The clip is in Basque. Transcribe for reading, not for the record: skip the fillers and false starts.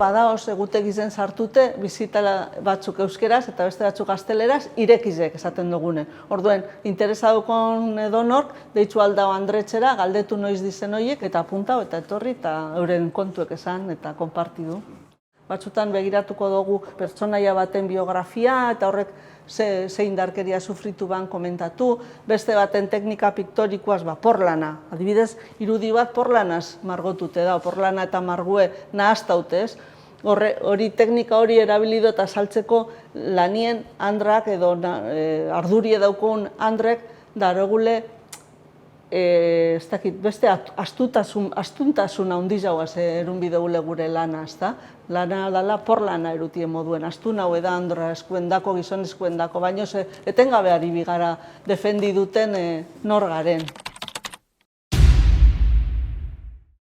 Bada oso egutegi zen sartute, bizitala batzuk euskeraz eta beste batzuk gazteleraz, irekizek esaten dugune. Orduen, interesadukon edonork, deitzu aldao Andretxera, galdetu noiz dizen horiek, eta apuntau eta etorri, eta euren kontuek esan eta konpartidu. Batzutan begiratuko dugu pertsonaia baten biografia, eta horrek ze indarkeria sufritu ban komentatu, beste baten teknika piktorikoaz porlana. Adibidez, irudi bat porlanaz margotute da, porlana eta margue nahaztaute ez. Hori teknika hori erabilido eta saltzeko lanien andrak edo ardurie daukun andrek daregule beste astuntasun handi jauaz erun bideule gure lana, ezta? Lana dela porlana erutien moduen, astun hau eda andra eskuendako, gizon eskuendako, baino etengabe ari bigara defendi duten nor garen.